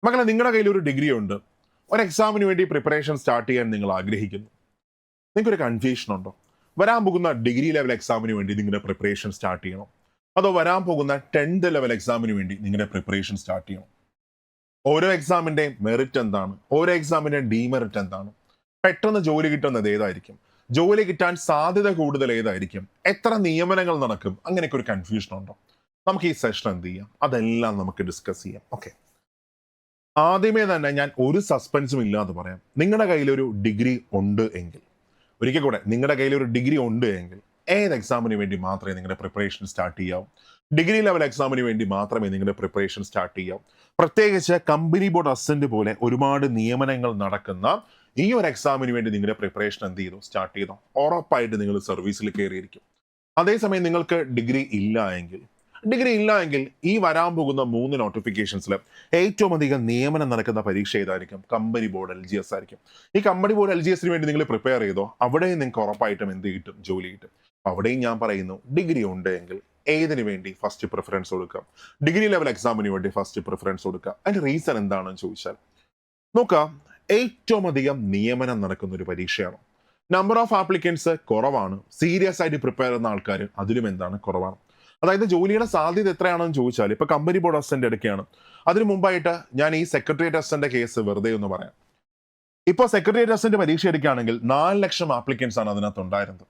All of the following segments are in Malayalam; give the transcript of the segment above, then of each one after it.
മക്കളെ, നിങ്ങളുടെ കയ്യിൽ ഒരു ഡിഗ്രി ഉണ്ട്. ഒരു എക്സാമിന് വേണ്ടി പ്രിപ്പറേഷൻ സ്റ്റാർട്ട് ചെയ്യാൻ നിങ്ങൾ ആഗ്രഹിക്കുന്നു. നിങ്ങൾക്കൊരു കൺഫ്യൂഷൻ ഉണ്ടോ? വരാൻ പോകുന്ന ഡിഗ്രി ലെവൽ എക്സാമിന് വേണ്ടി നിങ്ങളുടെ പ്രിപ്പറേഷൻ സ്റ്റാർട്ട് ചെയ്യണം, അതോ വരാൻ പോകുന്ന 10th ലെവൽ എക്സാമിന് വേണ്ടി നിങ്ങളുടെ പ്രിപ്പറേഷൻ സ്റ്റാർട്ട് ചെയ്യണം? ഓരോ എക്സാമിന്റെ മെറിറ്റ് എന്താണ്? ഓരോ എക്സാമിന്റെ ഡീമെറിറ്റ് എന്താണ്? പെട്ടെന്ന് ജോലി കിട്ടുന്നത് ഏതായിരിക്കും? ജോലി കിട്ടാൻ സാധ്യത കൂടുതൽ ഏതായിരിക്കും? എത്ര നിയമനങ്ങൾ നടക്കും? അങ്ങനെയൊക്കെ ഒരു കൺഫ്യൂഷൻ ഉണ്ടോ? നമുക്ക് ഈ സെഷൻ എന്ത് ചെയ്യാം? അതെല്ലാം നമുക്ക് ഡിസ്കസ് ചെയ്യാം. ഓക്കെ, ആദ്യമേ തന്നെ ഞാൻ ഒരു സസ്പെൻസും ഇല്ലാതെ പറയാം. നിങ്ങളുടെ കയ്യിൽ ഒരു ഡിഗ്രി ഉണ്ട് എങ്കിൽ, ഒരിക്കൽ കൂടെ, നിങ്ങളുടെ കയ്യിൽ ഒരു ഡിഗ്രി ഉണ്ട് എങ്കിൽ ഏത് എക്സാമിന് വേണ്ടി മാത്രമേ നിങ്ങളുടെ പ്രിപ്പറേഷൻ സ്റ്റാർട്ട് ചെയ്യാവൂ? ഡിഗ്രി ലെവൽ എക്സാമിന് വേണ്ടി മാത്രമേ നിങ്ങളുടെ പ്രിപ്പറേഷൻ സ്റ്റാർട്ട് ചെയ്യാവൂ. പ്രത്യേകിച്ച് കമ്പനി ബോർഡ് അസിസ്റ്റന്റ് പോലെ ഒരുപാട് നിയമനങ്ങൾ നടക്കുന്ന ഈ ഒരു എക്സാമിന് വേണ്ടി നിങ്ങളുടെ പ്രിപ്പറേഷൻ എന്ത് ചെയ്തു? സ്റ്റാർട്ട് ചെയ്തോ? ഉറപ്പായിട്ട് നിങ്ങൾ സർവീസിൽ കയറിയിരിക്കും. അതേസമയം നിങ്ങൾക്ക് ഡിഗ്രി ഇല്ല എങ്കിൽ ഈ വരാൻ പോകുന്ന 3 നോട്ടിഫിക്കേഷൻസിൽ ഏറ്റവും അധികം നിയമനം നടക്കുന്ന പരീക്ഷ ഏതായിരിക്കും? കമ്പനി ബോർഡ് LGS ആയിരിക്കും. ഈ കമ്പനി ബോർഡ് LGSന് വേണ്ടി നിങ്ങൾ പ്രിപ്പയർ ചെയ്തോ? അവിടെയും നിങ്ങൾക്ക് ഉറപ്പായിട്ടും എന്ത് കിട്ടും? ജോലി കിട്ടും. അവിടെയും ഞാൻ പറയുന്നു, ഡിഗ്രി ഉണ്ട് എങ്കിൽ ഏതിനു വേണ്ടി ഫസ്റ്റ് പ്രിഫറൻസ് കൊടുക്കാം? ഡിഗ്രി ലെവൽ എക്സാമിന് വേണ്ടി ഫസ്റ്റ് പ്രിഫറൻസ് കൊടുക്കുക. അതിന്റെ റീസൺ എന്താണെന്ന് ചോദിച്ചാൽ, നോക്കാം, ഏറ്റവും അധികം നിയമനം നടക്കുന്ന ഒരു പരീക്ഷയാണ്. നമ്പർ ഓഫ് ആപ്ലിക്കൻസ് കുറവാണ്. സീരിയസ് ആയിട്ട് പ്രിപ്പയർ ചെയ്യുന്ന ആൾക്കാർ അതിലും എന്താണ്? കുറവാണ്. അതായത് ജോലിയുടെ സാധ്യത എത്രയാണെന്ന് ചോദിച്ചാൽ, ഇപ്പൊ കമ്പനി ബോർഡ് അസിസ്റ്റന്റ് എടുക്കുകയാണ്. അതിനു മുമ്പായിട്ട് ഞാൻ ഈ സെക്രട്ടേറിയറ്റ് അസിസ്റ്റന്റ് കേസ് വെറുതെ ഒന്ന് പറയാം. ഇപ്പൊ സെക്രട്ടേറിയറ്റ് അസിസ്റ്റന്റ് പരീക്ഷ എടുക്കുകയാണെങ്കിൽ 4 ലക്ഷം ആപ്ലിക്കൻസ് ആണ് അതിനകത്ത് ഉണ്ടായിരുന്നത്.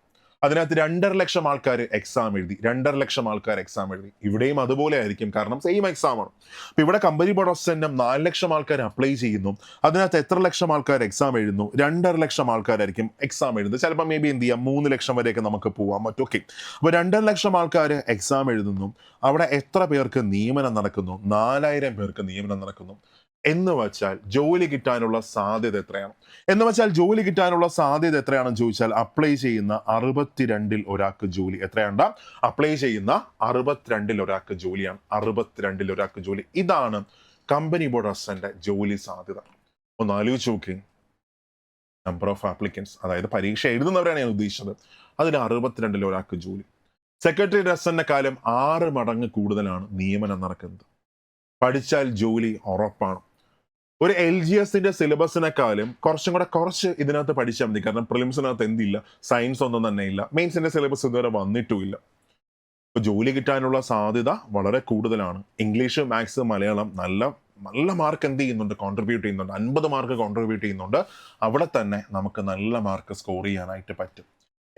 അതിനകത്ത് 2.5 ലക്ഷം ആൾക്കാർ എക്സാം എഴുതി. ഇവിടെയും അതുപോലെ ആയിരിക്കും, കാരണം സെയിം എക്സാം ആണ്. അപ്പൊ ഇവിടെ കമ്പനി ബോർഡ് അസിസ്റ്റന്റും 4 ലക്ഷം ആൾക്കാർ അപ്ലൈ ചെയ്യുന്നു. അതിനകത്ത് എത്ര ലക്ഷം ആൾക്കാർ എക്സാം എഴുതുന്നു? 2.5 ലക്ഷം ആൾക്കാരായിരിക്കും എക്സാം എഴുതുന്നത്. ചിലപ്പോൾ മേ ബി എന്ത് ചെയ്യാം, 3 ലക്ഷം വരെയൊക്കെ നമുക്ക് പോവാൻ പറ്റും. ഓക്കെ, അപ്പൊ 2.5 ലക്ഷം ആൾക്കാർ എക്സാം എഴുതുന്നു. അവിടെ എത്ര പേർക്ക് നിയമനം നടക്കുന്നു? 4000 പേർക്ക് നിയമനം നടക്കുന്നു. എന്ന് വെച്ചാൽ ജോലി കിട്ടാനുള്ള സാധ്യത എത്രയാണ്? എത്രയാണെന്ന് ചോദിച്ചാൽ, അപ്ലൈ ചെയ്യുന്ന 62-ൽ ഒരാൾക്ക് ജോലി എത്രയാണ്? അപ്ലൈ ചെയ്യുന്ന 62-ൽ ഒരാൾക്ക് ജോലിയാണ്. 62-ൽ ഒരാൾക്ക് ജോലി. ഇതാണ് കമ്പനി ബോർഡ് അസിസ്റ്റന്റ് ജോലി സാധ്യത. ഒന്ന് ആലോചിച്ച് നോക്കി. നമ്പർ ഓഫ് ആപ്ലിക്കൻസ്, അതായത് പരീക്ഷ എഴുതുന്നവരാണ് ഞാൻ ഉദ്ദേശിച്ചത്. അതിൽ 62-ൽ ഒരാൾക്ക് ജോലി. സെക്രട്ടറി അസിസ്റ്റന്റിനെക്കാളും 6 മടങ്ങ് കൂടുതലാണ് നിയമനം നടക്കുന്നത്. പഠിച്ചാൽ ജോലി ഉറപ്പാണ്. ഒരു LGSന്റെ സിലബസിനെക്കാളും കുറച്ച് ഇതിനകത്ത് പഠിച്ചാൽ മതി. കാരണം പ്രിലിംസിനകത്ത് എന്തില്ല, സയൻസ് ഒന്നും തന്നെ ഇല്ല. മെയിൻസിന്റെ സിലബസ് ഇതുവരെ വന്നിട്ടുമില്ല. ഇപ്പൊ ജോലി കിട്ടാനുള്ള സാധ്യത വളരെ കൂടുതലാണ്. ഇംഗ്ലീഷ്, മാത്സ്, മലയാളം നല്ല മാർക്ക് എന്ത് ചെയ്യുന്നുണ്ട്? കോൺട്രിബ്യൂട്ട് ചെയ്യുന്നുണ്ട്. 50 മാർക്ക് കോൺട്രിബ്യൂട്ട് ചെയ്യുന്നുണ്ട്. അവിടെ തന്നെ നമുക്ക് നല്ല മാർക്ക് സ്കോർ ചെയ്യാനായിട്ട് പറ്റും.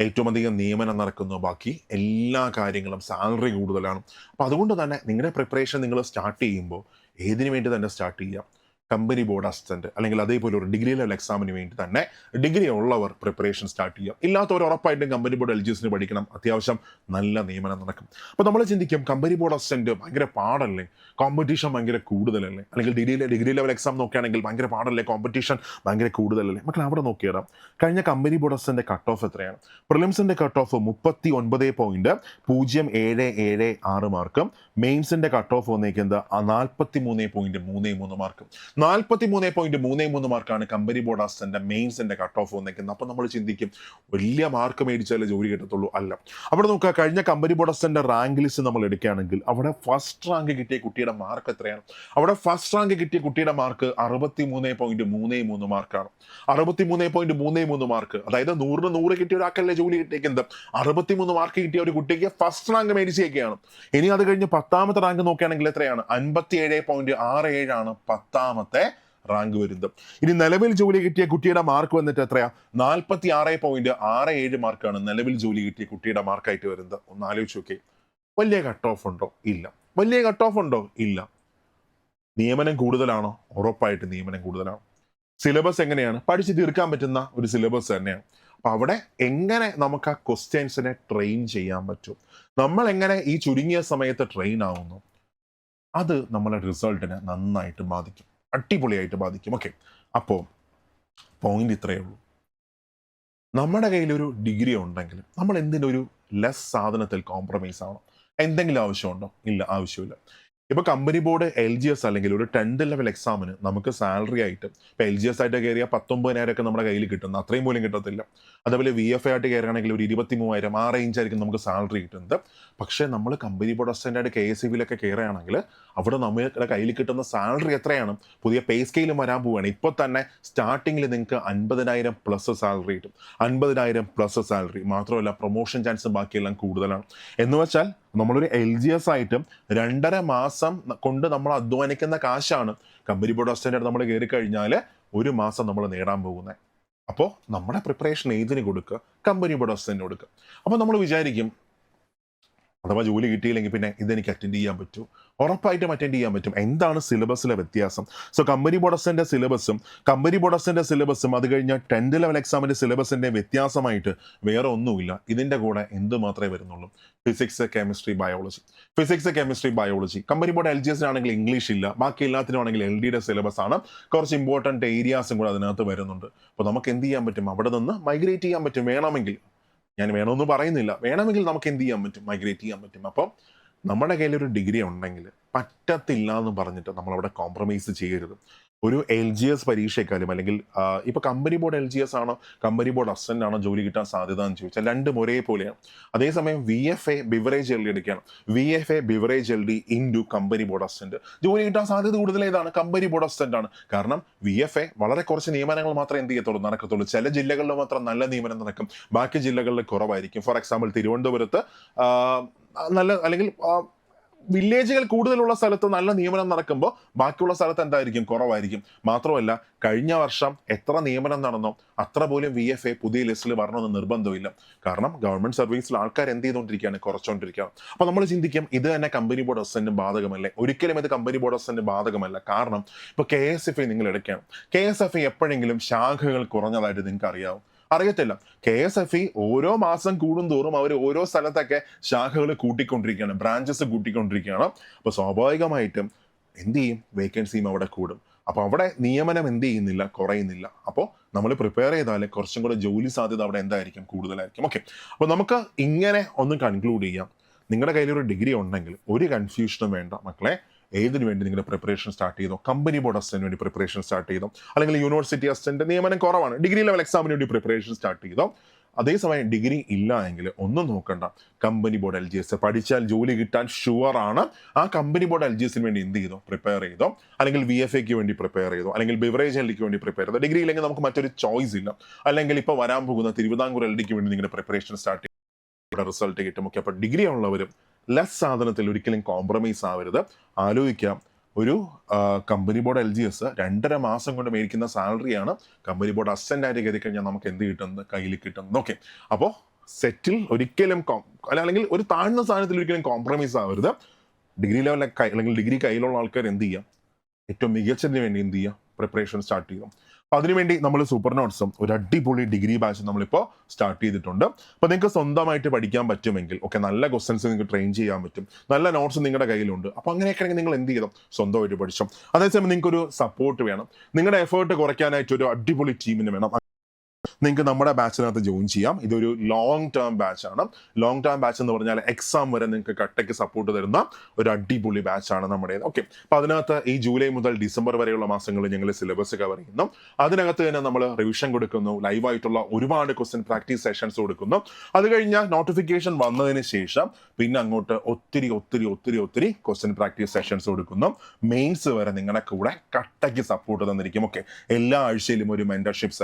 ഏറ്റവും അധികം നിയമനം നടക്കുന്നു. ബാക്കി എല്ലാ കാര്യങ്ങളും സാലറി കൂടുതലാണ്. അപ്പൊ അതുകൊണ്ട് തന്നെ നിങ്ങളുടെ പ്രിപ്പറേഷൻ നിങ്ങൾ സ്റ്റാർട്ട് ചെയ്യുമ്പോൾ ഏതിനു വേണ്ടി തന്നെ സ്റ്റാർട്ട് ചെയ്യാം? കമ്പനി ബോർഡ് അസിസ്റ്റന്റ് അല്ലെങ്കിൽ അതേപോലെ ഒരു ഡിഗ്രി ലെവൽ എക്സാമിന് വേണ്ടി തന്നെ ഡിഗ്രി ഉള്ളവർ പ്രിപ്പറേഷൻ സ്റ്റാർട്ട് ചെയ്യാം. ഇല്ലാത്തവർ ഉറപ്പായിട്ടും കമ്പനി ബോർഡ് LGSന് പഠിക്കണം. അത്യാവശ്യം നല്ല നിയമനം നടക്കും. അപ്പോൾ നമ്മൾ ചിന്തിക്കും, കമ്പനി ബോർഡ് അസിസ്റ്റന്റ് ഭയങ്കര പാടല്ലേ, കോമ്പറ്റീഷൻ ഭയങ്കര കൂടുതലല്ലേ? അല്ലെങ്കിൽ ഡിഗ്രി ലെവൽ എക്സാം നോക്കുകയാണെങ്കിൽ ഭയങ്കര പാടല്ലേ, കോമ്പറ്റീഷൻ ഭയങ്കര കൂടുതലല്ലേ? മക്കൾ, അവിടെ നോക്കിയിടാം. കഴിഞ്ഞ company board assistant cut off എത്രയാണ്? പ്രിലിംസിന്റെ കട്ട് ഓഫ് 39.0776 മാർക്കും മെയിൻസിന്റെ കട്ട് ഓഫ് വന്നേക്കുന്നത് 43.33 മാർക്കും. 43.33 മാർക്കാണ് കമ്പനി ബോർഡ് അസിസ്റ്റന്റ് മെയിൻസിന്റെ കട്ട് ഓഫ് വന്നേക്കുന്നത്. അപ്പൊ നമ്മൾ ചിന്തിക്കും, വലിയ മാർക്ക് മേടിച്ചാലേ ജോലി കിട്ടത്തുള്ളൂ. അല്ല. അവിടെ നോക്കുക, കഴിഞ്ഞ company board assistant rank list നമ്മൾ എടുക്കുകയാണെങ്കിൽ അവിടെ ഫസ്റ്റ് റാങ്ക് കിട്ടിയ കുട്ടിയുടെ മാർക്ക് എത്രയാണ്? അവിടെ ഫസ്റ്റ് റാങ്ക് കിട്ടിയ കുട്ടിയുടെ മാർക്ക് 63.33 മാർക്കാണ്. 63.33 മാർക്ക്, അതായത് 100-ന് 100 കിട്ടിയ ഒരാൾക്കല്ലേ ജോലി കിട്ടിയേക്കുന്നത്. 63 മാർക്ക് കിട്ടിയ ഒരു കുട്ടിക്ക് ഫസ്റ്റ് റാങ്ക് മേടിച്ചേക്കുകയാണ്. ഇനി അത് കഴിഞ്ഞ് 10ാമത്തെ റാങ്ക് നോക്കുകയാണെങ്കിൽ എത്രയാണ്? 57.67 ആണ് 10ാമത്തെ റാങ്ക് വരുന്നത്. ഇനി നിലവിൽ ജോലി കിട്ടിയ കുട്ടിയുടെ മാർക്ക് വന്നിട്ട് എത്രയാ? 46.67 മാർക്കാണ് നിലവിൽ ജോലി കിട്ടിയ കുട്ടിയുടെ മാർക്കായിട്ട് വരുന്നത്. ഒന്ന് ആലോചിച്ച് നോക്കി. വലിയ കട്ട് ഓഫ് ഉണ്ടോ? ഇല്ല. നിയമനം കൂടുതലാണോ? ഉറപ്പായിട്ട് നിയമനം കൂടുതലാണ്. സിലബസ് എങ്ങനെയാണ്? പഠിച്ച് തീർക്കാൻ പറ്റുന്ന ഒരു സിലബസ് തന്നെയാണ്. അപ്പൊ അവിടെ എങ്ങനെ നമുക്ക് ആ ക്വസ്റ്റ്യൻസിനെ ട്രെയിൻ ചെയ്യാൻ പറ്റും, നമ്മൾ എങ്ങനെ ഈ ചുരുങ്ങിയ സമയത്ത് ട്രെയിൻ ആവുന്നു, അത് നമ്മളെ റിസൾട്ടിനെ നന്നായിട്ട് ബാധിക്കും, അടിപൊളിയായിട്ട് ബാധിക്കും. ഓക്കെ, അപ്പോൾ പോയിന്റ് ഇത്രയേ ഉള്ളൂ. നമ്മുടെ കയ്യിലൊരു ഡിഗ്രി ഉണ്ടെങ്കിൽ നമ്മൾ എന്തിനൊരു ലെസ് സാധനത്തിൽ കോംപ്രമൈസ് ആവണം? എന്തെങ്കിലും ആവശ്യമുണ്ടോ? ഇല്ല, ആവശ്യമില്ല. ഇപ്പോൾ കമ്പനി ബോർഡ് LGS അല്ലെങ്കിൽ ഒരു 10th ലെവൽ എക്സാമിന് നമുക്ക് സാലറി ആയിട്ട് ഇപ്പോൾ LGS ആയിട്ട് കയറിയാൽ 19,000 ഒക്കെ നമ്മുടെ കയ്യിൽ കിട്ടുന്നത്, അത്രയും പോലും കിട്ടത്തില്ല. അതേപോലെ VFA ആയിട്ട് കയറുകയാണെങ്കിൽ ഒരു 23,000 ആ റേഞ്ച് ആയിരിക്കും നമുക്ക് സാലറി കിട്ടുന്നത്. പക്ഷേ നമ്മൾ കമ്പനി ബോർഡ് അസിസ്റ്റൻ്റായിട്ട് KSEBിലൊക്കെ കയറുകയാണെങ്കിൽ അവിടെ നമ്മുടെ കയ്യിൽ കിട്ടുന്ന സാലറി എത്രയാണ്? പുതിയ പേ സ്കെയിലും വരാൻ പോവുകയാണ്. ഇപ്പോൾ തന്നെ സ്റ്റാർട്ടിങ്ങിൽ നിങ്ങൾക്ക് 50,000 പ്ലസ് സാലറി കിട്ടും. 50,000 പ്ലസ് സാലറി മാത്രമല്ല, പ്രൊമോഷൻ ചാൻസ് ബാക്കിയെല്ലാം കൂടുതലാണ്. എന്ന് വെച്ചാൽ നമ്മളൊരു LGS ആയിട്ട് 2.5 മാസം കൊണ്ട് നമ്മൾ അധ്വാനിക്കുന്ന കാശാണ് കമ്പനി ബോർഡ് അസിസ്റ്റൻ്റായിട്ട് നമ്മൾ കയറി കഴിഞ്ഞാൽ ഒരു മാസം നമ്മൾ നേടാൻ പോകുന്നത്. അപ്പോൾ നമ്മുടെ പ്രിപ്പറേഷൻ ഏതിന് കൊടുക്കുക? കമ്പനി ബോർഡ് അസിസ്റ്റൻ്റ് കൊടുക്കുക. അപ്പോൾ നമ്മൾ വിചാരിക്കും, അഥവാ ജോലി കിട്ടിയില്ലെങ്കിൽ പിന്നെ ഇതെനിക്ക് അറ്റൻഡ് ചെയ്യാൻ പറ്റൂ. ഉറപ്പായിട്ടും അറ്റൻഡ് ചെയ്യാൻ പറ്റും. എന്താണ് സിലബസിലെ വ്യത്യാസം? സോ കമ്പനി ബോർഡ് അസിസ്റ്റൻ്റ് സിലബസും അത് കഴിഞ്ഞ 10th ലെവൽ എക്സാമിൻ്റെ സിലബസിൻ്റെ വ്യത്യാസമായിട്ട് വേറെ ഒന്നുമില്ല. ഇതിൻ്റെ കൂടെ എന്ത് മാത്രമേ വരുന്നുള്ളൂ? Physics, chemistry, biology. Company board LGSനാണെങ്കിൽ ഇംഗ്ലീഷ് ഇല്ല, ബാക്കി എല്ലാത്തിനാണെങ്കിൽ LDയുടെ സിലബസ് ആണ്. കുറച്ച് ഇമ്പോർട്ടൻറ്റ് ഏരിയാസും കൂടെ അതിനകത്ത് വരുന്നുണ്ട്. അപ്പോൾ നമുക്ക് എന്ത് ചെയ്യാൻ പറ്റും? അവിടെ നിന്ന് മൈഗ്രേറ്റ് ചെയ്യാൻ പറ്റും. വേണമെങ്കിൽ, ഞാൻ വേണമെന്ന് പറയുന്നില്ല, വേണമെങ്കിൽ നമുക്ക് എന്ത് ചെയ്യാൻ പറ്റും? മൈഗ്രേറ്റ് ചെയ്യാൻ പറ്റും. അപ്പം നമ്മുടെ കയ്യിൽ ഒരു ഡിഗ്രി ഉണ്ടെങ്കിൽ പറ്റത്തില്ല എന്ന് പറഞ്ഞിട്ട് നമ്മളവിടെ കോംപ്രമൈസ് ചെയ്യരുത്. ഒരു LGS പരീക്ഷയെക്കാളും അല്ലെങ്കിൽ ഇപ്പോൾ കമ്പനി ബോർഡ് LGS ആണോ കമ്പനി ബോർഡ് അസിസ്റ്റൻ്റ് ആണോ ജോലി കിട്ടാൻ സാധ്യത എന്ന് ചോദിച്ചാൽ രണ്ടും ഒരേപോലെയാണ്. അതേസമയം VFA ബിവറേജ് LD എടുക്കുകയാണ്, VFA beverage LD into company board assistant, ജോലി കിട്ടാൻ സാധ്യത കൂടുതൽ ഏതാണ്? കമ്പനി ബോർഡ് അസിസ്റ്റൻ്റ് ആണ്. കാരണം VFA വളരെ കുറച്ച് നിയമനങ്ങൾ മാത്രമേ എന്ത് ചെയ്യത്തുള്ളൂ? നടക്കത്തുള്ളൂ. ചില ജില്ലകളിൽ മാത്രം നല്ല നിയമനം നടക്കും, ബാക്കി ജില്ലകളിൽ കുറവായിരിക്കും. ഫോർ എക്സാമ്പിൾ തിരുവനന്തപുരത്ത് നല്ല അല്ലെങ്കിൽ വില്ലേജുകൾ കൂടുതലുള്ള സ്ഥലത്ത് നല്ല നിയമനം നടക്കുമ്പോൾ ബാക്കിയുള്ള സ്ഥലത്ത് എന്തായിരിക്കും? കുറവായിരിക്കും. മാത്രമല്ല, കഴിഞ്ഞ വർഷം എത്ര നിയമനം നടന്നോ അത്ര പോലും VFA പുതിയ ലിസ്റ്റിൽ വരണമെന്ന് നിർബന്ധമില്ല. കാരണം ഗവൺമെന്റ് സർവീസിൽ ആൾക്കാർ എന്ത് ചെയ്തുകൊണ്ടിരിക്കുകയാണ്? കുറച്ചുകൊണ്ടിരിക്കുകയാണ്. അപ്പോൾ നമ്മൾ ചിന്തിക്കും, ഇത് തന്നെ കമ്പനി ബോർഡ് അസിസ്റ്റന്റ് ബാധകമല്ലേ? ഒരിക്കലും ഇത് കമ്പനി ബോർഡ് അസിസ്റ്റന്റ് ബാധകമല്ല. കാരണം ഇപ്പോൾ KSFI നിങ്ങൾ എടുക്കുകയാണ്, KSFI എപ്പോഴെങ്കിലും ശാഖകൾ കുറഞ്ഞതായിട്ട് നിങ്ങൾക്ക് അറിയത്തില്ല. KSFI ഓരോ മാസം കൂടുന്തോറും അവർ ഓരോ സ്ഥലത്തൊക്കെ ശാഖകൾ കൂട്ടിക്കൊണ്ടിരിക്കുകയാണ്, ബ്രാഞ്ചസ് കൂട്ടിക്കൊണ്ടിരിക്കുകയാണ്. അപ്പോൾ സ്വാഭാവികമായിട്ടും എന്ത് ചെയ്യും? വേക്കൻസിയും അവിടെ കൂടും. അപ്പോൾ അവിടെ നിയമനം എന്ത് ചെയ്യുന്നില്ല? കുറയുന്നില്ല. അപ്പോൾ നമ്മൾ പ്രിപ്പയർ ചെയ്താൽ കുറച്ചും കൂടെ ജോലി സാധ്യത അവിടെ എന്തായിരിക്കും? കൂടുതലായിരിക്കും. ഓക്കെ, അപ്പോൾ നമുക്ക് ഇങ്ങനെ ഒന്ന് കൺക്ലൂഡ് ചെയ്യാം. നിങ്ങളുടെ കയ്യിലൊരു ഡിഗ്രി ഉണ്ടെങ്കിൽ ഒരു കൺഫ്യൂഷനും വേണ്ട മക്കളെ. ഏതിനു വേണ്ടി നിങ്ങളുടെ പ്രിപ്പറേഷൻ സ്റ്റാർട്ട് ചെയ്തോ? കമ്പനി ബോർഡ് അസിസ്റ്റന്റിന് വേണ്ടി പ്രിപ്പറേഷൻ സ്റ്റാർട്ട് ചെയ്തോ, അല്ലെങ്കിൽ യൂണിവേഴ്സിറ്റി അസിസ്റ്റന്റ് നിയമനം കുറവാണ്, ഡിഗ്രി ലെവൽ എക്സാമിന് വേണ്ടി പ്രിപ്പറേഷൻ സ്റ്റാർട്ട് ചെയ്തോ. അതേസമയം ഡിഗ്രി ഇല്ല എങ്കിൽ ഒന്നും നോക്കണ്ട, കമ്പനി ബോർഡ് LGS പഠിച്ചാൽ ജോലി കിട്ടാൻ ഷുവർ ആണ്. ആ കമ്പനി ബോർഡ് LGSന് വേണ്ടി എന്ത് ചെയ്തോ? പ്രിപ്പയർ ചെയ്തോ, അല്ലെങ്കിൽ VFAക്ക് വേണ്ടി പ്രിപ്പയർ ചെയ്തോ, അല്ലെങ്കിൽ ബിവറേജ് LDക്ക് വേണ്ടി പ്രിപ്പയർ ചെയ്തോ. ഡിഗ്രി ഇല്ലെങ്കിൽ നമുക്ക് മറ്റൊരു ചോയ്സ് ഇല്ല. അല്ലെങ്കിൽ ഇപ്പോൾ വരാൻ പോകുന്ന തിരുവിതാംകൂർ LDക്ക് വേണ്ടി നിങ്ങളുടെ പ്രിപ്പറേഷൻ സ്റ്റാർട്ട് ചെയ്യും, ഇവിടെ റിസൾട്ട് കിട്ടും. ഓക്കെ, അപ്പോൾ ഡിഗ്രി ഉള്ളവരും ലെസ് സാധനത്തിൽ ഒരിക്കലും കോംപ്രമൈസ് ആവരുത്. ആലോചിക്കാം, ഒരു കമ്പനി ബോർഡ് LGS 2.5 മാസം കൊണ്ട് മേടിക്കുന്ന സാലറിയാണ് കമ്പനി ബോർഡ് അസിസ്റ്റന്റ് ആയിട്ട് കയറി കഴിഞ്ഞാൽ നമുക്ക് എന്ത് കിട്ടുന്നത്? കയ്യിൽ കിട്ടുന്നത്. ഓക്കെ, അപ്പോൾ സെറ്റിൽ ഒരിക്കലും അല്ലെങ്കിൽ ഒരു താഴ്ന്ന സാധനത്തിൽ ഒരിക്കലും കോംപ്രമൈസ് ആവരുത്. ഡിഗ്രി ലെവലിൽ അല്ലെങ്കിൽ ഡിഗ്രി കയ്യിലുള്ള ആൾക്കാർ എന്ത് ചെയ്യാം? ഏറ്റവും മികച്ചതിന് വേണ്ടി എന്ത് ചെയ്യുക? പ്രിപ്പറേഷൻ സ്റ്റാർട്ട് ചെയ്യും. അപ്പോൾ അതിനുവേണ്ടി നമ്മൾ സൂപ്പർ നോട്ട്സും ഒരു അടിപൊളി ഡിഗ്രി ബാച്ചും നമ്മളിപ്പോൾ സ്റ്റാർട്ട് ചെയ്തിട്ടുണ്ട്. അപ്പോൾ നിങ്ങൾക്ക് സ്വന്തമായിട്ട് പഠിക്കാൻ പറ്റുമെങ്കിൽ നല്ല ക്വസ്റ്റൻസ് നിങ്ങൾക്ക് ട്രെയിൻ ചെയ്യാൻ പറ്റും, നല്ല നോട്ട്സ് നിങ്ങളുടെ കയ്യിലുണ്ട്. അപ്പോൾ അങ്ങനെയൊക്കെ ആണെങ്കിൽ നിങ്ങൾ എന്ത് ചെയ്യണം? സ്വന്തമായിട്ട് പഠിച്ചോ. അതേസമയം നിങ്ങൾക്കൊരു സപ്പോർട്ട് വേണം, നിങ്ങളുടെ എഫേർട്ട് കുറയ്ക്കാനായിട്ട് ഒരു അടിപൊളി ടീമിന് വേണം. നിങ്ങൾക്ക് നമ്മുടെ ബാച്ചിനകത്ത് ജോയിൻ ചെയ്യാം. ഇതൊരു ലോങ് ടേം ബാച്ചാണ്. ലോങ് ടേം ബാച്ച് എന്ന് പറഞ്ഞാൽ എക്സാം വരെ നിങ്ങൾക്ക് കട്ടയ്ക്ക് സപ്പോർട്ട് തരുന്ന ഒരു അടിപൊളി ബാച്ചാണ് നമ്മുടെ. ഓക്കെ, അപ്പോൾ അതിനകത്ത് ഈ ജൂലൈ മുതൽ ഡിസംബർ വരെയുള്ള മാസങ്ങളിൽ ഞങ്ങൾ സിലബസ് കവർ ചെയ്യുന്നു. അതിനകത്ത് തന്നെ നമ്മൾ റിവിഷൻ കൊടുക്കുന്നു, ലൈവായിട്ടുള്ള ഒരുപാട് ക്വസ്റ്റ്യൻ പ്രാക്ടീസ് സെഷൻസ് കൊടുക്കുന്നു. അത് കഴിഞ്ഞാൽ നോട്ടിഫിക്കേഷൻ വന്നതിന് ശേഷം പിന്നെ അങ്ങോട്ട് ഒത്തിരി ക്വസ്റ്റ്യൻ പ്രാക്ടീസ് സെഷൻസ് കൊടുക്കുന്നു. മെയിൻസ് വരെ നിങ്ങളുടെ കൂടെ കട്ടയ്ക്ക് സപ്പോർട്ട് തന്നിരിക്കും. ഓക്കെ, എല്ലാ ആഴ്ചയിലും ഒരു മെന്റർഷിപ്പ്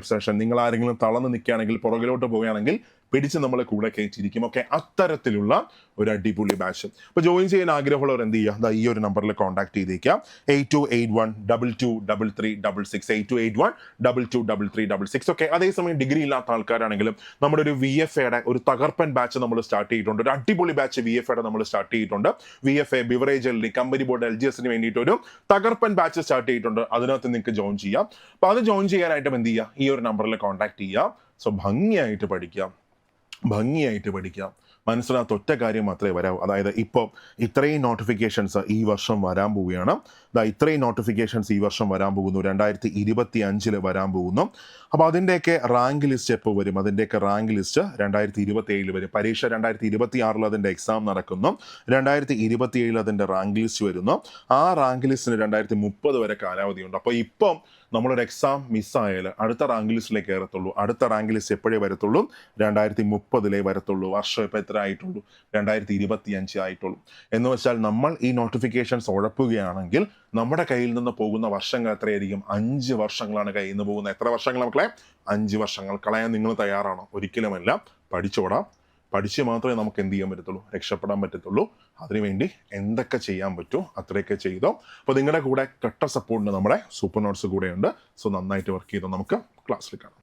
സെഷൻ. നിങ്ങൾ ആരെങ്കിലും തളർന്ന് നിൽക്കുകയാണെങ്കിൽ, പുറകിലോട്ട് പോവുകയാണെങ്കിൽ പിടിച്ച് നമ്മളെ കൂടെ കയറ്റിയിരിക്കും. ഓക്കെ, അത്തരത്തിലുള്ള ഒരു അടിപൊളി ബാച്ച്. അപ്പോൾ ജോയിൻ ചെയ്യാൻ ആഗ്രഹമുള്ളവർ എന്ത് ചെയ്യുക? ഈ ഒരു നമ്പറിൽ കോൺടാക്ട് ചെയ്തേക്കാം. 8281223366 8281223366. ഓക്കെ, അതേസമയം ഡിഗ്രി ഇല്ലാത്ത ആൾക്കാരാണെങ്കിലും നമ്മുടെ ഒരു VFAയുടെ ഒരു തകർപ്പൻ ബാച്ച് നമ്മൾ സ്റ്റാർട്ട് ചെയ്തിട്ടുണ്ട്. ഒരു അടിപൊളി ബാച്ച് VFAയുടെ നമ്മൾ സ്റ്റാർട്ട് ചെയ്തിട്ടുണ്ട്. VFA beverage LD company board LGSന് വേണ്ടിയിട്ട് ഒരു തകർപ്പൻ ബാച്ച് സ്റ്റാർട്ട് ചെയ്തിട്ടുണ്ട്. അതിനകത്ത് നിങ്ങൾക്ക് ജോയിൻ ചെയ്യാം. അപ്പോൾ അത് ജോയിൻ ചെയ്യാനായിട്ടും എന്ത് ചെയ്യുക? ഈ ഒരു നമ്പറിൽ കോൺടാക്ട് ചെയ്യുക. സോ ഭംഗിയായിട്ട് പഠിക്കാം. മനസ്സിലാത്ത ഒറ്റ കാര്യം മാത്രമേ വരാവൂ. അതായത് ഇപ്പോൾ ഇത്രയും നോട്ടിഫിക്കേഷൻസ് ഈ വർഷം വരാൻ പോവുകയാണ്. ഇത്രയും നോട്ടിഫിക്കേഷൻസ് ഈ വർഷം വരാൻ പോകുന്നു, 2025 വരാൻ പോകുന്നു. അപ്പോൾ അതിൻ്റെയൊക്കെ റാങ്ക് ലിസ്റ്റ് എപ്പോൾ വരും? അതിൻ്റെയൊക്കെ റാങ്ക് ലിസ്റ്റ് 2027 വരും. പരീക്ഷ 2026 അതിൻ്റെ എക്സാം നടക്കുന്നു, 2027 അതിൻ്റെ റാങ്ക് ലിസ്റ്റ് വരുന്നു. ആ റാങ്ക് ലിസ്റ്റിന് 2030 വരെ കാലാവധിയുണ്ട്. അപ്പോൾ ഇപ്പം നമ്മളൊരു എക്സാം മിസ്സായാൽ അടുത്ത റാങ്ക് ലിസ്റ്റിലേക്ക് കയറത്തുള്ളൂ. അടുത്ത റാങ്ക് ലിസ്റ്റ് എപ്പോഴേ വരത്തുള്ളൂ? 2030 വരത്തുള്ളൂ. വർഷം ഇപ്പോൾ എത്ര ആയിട്ടുള്ളൂ? 2025 ആയിട്ടുള്ളൂ. എന്ന് വെച്ചാൽ നമ്മൾ ഈ നോട്ടിഫിക്കേഷൻസ് ഉഴപ്പുകയാണെങ്കിൽ നമ്മുടെ കയ്യിൽ നിന്ന് പോകുന്ന വർഷങ്ങൾ എത്രയായിരിക്കും? 5 വർഷങ്ങളാണ് കയ്യിൽ നിന്ന് പോകുന്നത്. എത്ര വർഷങ്ങൾ മക്കളെ? 5 വർഷങ്ങൾ. കളയാൻ നിങ്ങൾ തയ്യാറാണോ? ഒരിക്കലുമല്ല. പഠിച്ചോടാം. പഠിച്ച് മാത്രമേ നമുക്ക് എന്ത് ചെയ്യാൻ പറ്റത്തുള്ളൂ? രക്ഷപ്പെടാൻ പറ്റത്തുള്ളൂ. അതിനുവേണ്ടി എന്തൊക്കെ ചെയ്യാൻ പറ്റുമോ അത്രയൊക്കെ ചെയ്തോ. അപ്പോൾ നിങ്ങളുടെ കൂടെ കട്ട സപ്പോർട്ടിന് നമ്മുടെ സൂപ്പർ നോട്ട്സ് കൂടെയുണ്ട്. സോ നന്നായിട്ട് വർക്ക് ചെയ്തോ. നമുക്ക് ക്ലാസ്സിൽ കാണാം.